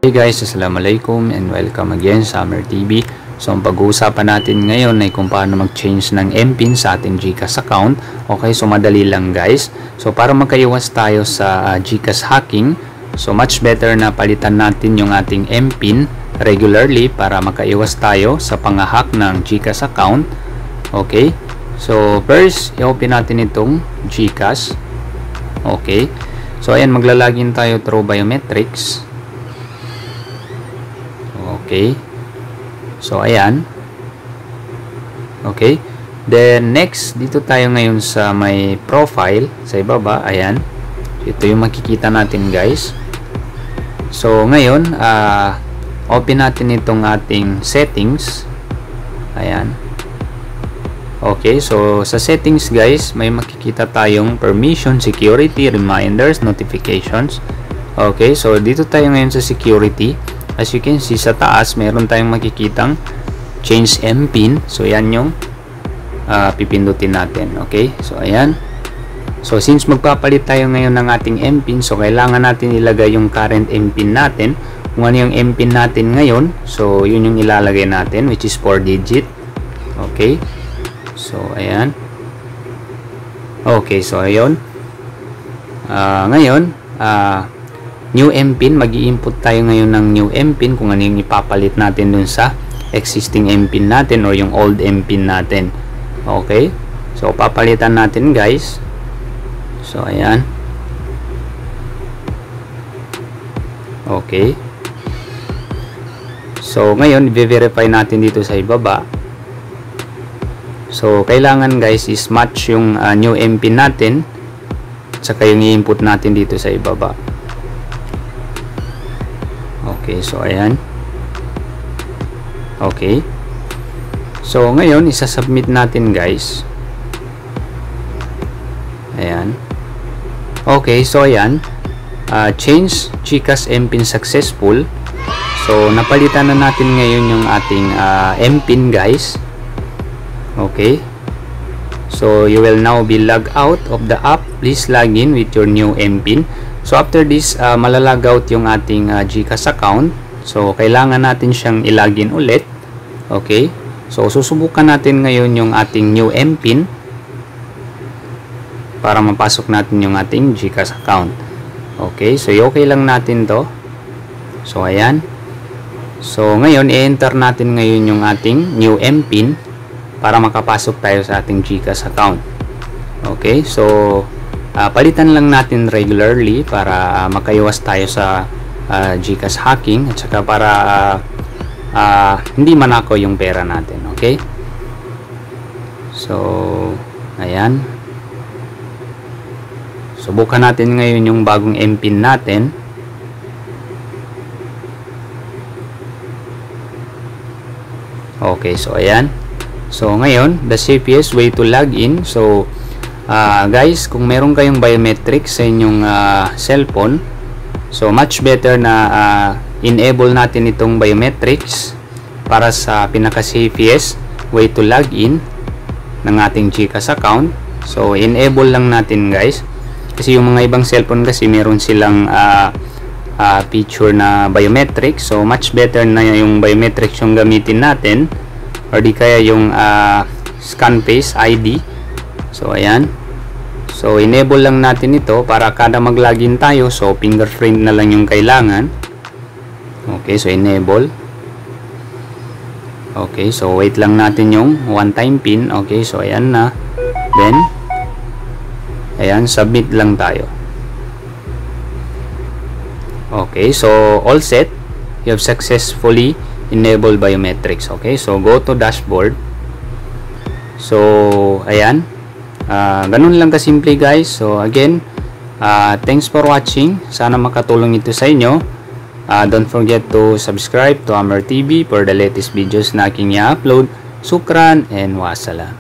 Hey guys, assalamualaikum and welcome again sa Amer TV. So ang pag-uusapan natin ngayon ay kung paano mag-change ng MPIN sa ating GCash account. Okay, so madali lang guys. So para makaiwas tayo sa GCash hacking, so much better na palitan natin yung ating MPIN regularly para makaiwas tayo sa pang-hack ng GCash account. Okay, so first, i-open natin itong GCash. Okay, so ayan, maglalagin tayo through biometrics. Okay, so ayan. Okay, then next, dito tayo ngayon sa may profile sa ibaba. Ayan, ito yung makikita natin guys. So ngayon, open natin itong ating settings. Ayan. Okay, so sa settings guys, may makikita tayong permission, security, reminders, notifications. Okay, so dito tayo ngayon sa security. As you can see sa taas, meron tayong makikitang change MPIN. So yan yung pipindutin natin. Okay, so ayan. So since magpapalit tayo ngayon ng ating MPIN, so kailangan natin ilagay yung current MPIN natin. Kung ano yung MPIN natin ngayon, so yun yung ilalagay natin, which is 4 digit. Okay, so ayan. Okay, so ayun. Ngayon, new MPIN, mag-i-input tayo ngayon ng new MPIN kung ano yung ipapalit natin dun sa existing MPIN natin or yung old MPIN natin. Okay, so papalitan natin guys. So ayan. Okay, so ngayon i-verify natin dito sa ibaba. So kailangan guys is match yung new MPIN natin saka yung i-input natin dito sa ibaba. Okay, so ayan. Okay, so ngayon isa-submit natin guys. Ayan. Okay, so ayan, change GCash MPIN successful. So napalitan na natin ngayon yung ating MPIN guys. Okay, so you will now be logged out of the app. Please log in with your new MPIN. So after this, malalag out yung ating GCash account. So kailangan natin siyang ilagin ulit. Okay, so susubukan natin ngayon yung ating new MPIN para mapasok natin yung ating GCash account. Okay, so okay lang natin to. So ayan. So ngayon, i-enter natin ngayon yung ating new MPIN para makapasok tayo sa ating GCash account. Okay, so palitan lang natin regularly para makaiwas tayo sa GCash hacking at saka para hindi manakaw yung pera natin. Okay, so ayan, subukan natin ngayon yung bagong MPIN natin. Okay, so ayan. So ngayon, the safest way to log in. So guys, kung meron kayong biometrics sa inyong cellphone, so much better na enable natin itong biometrics para sa pinaka-safest way to log in ng ating GCash account. So enable lang natin guys, kasi yung mga ibang cellphone kasi meron silang feature na biometrics. So much better na yung biometrics yung gamitin natin, or di kaya yung scan face ID. So ayan, so enable lang natin ito para kada mag-login tayo, so fingerprint na lang yung kailangan. Okay, so enable. Okay, so wait lang natin yung one time pin. Okay, so ayan na. Then ayan, submit lang tayo. Okay, so all set. You have successfully enabled biometrics. Okay, so go to dashboard. So ayan, ganun lang kasimple guys. So again, thanks for watching. Sana makatulong ito sa inyo. Don't forget to subscribe to Amer TV for the latest videos na aking i-upload. Sukran and wassalam.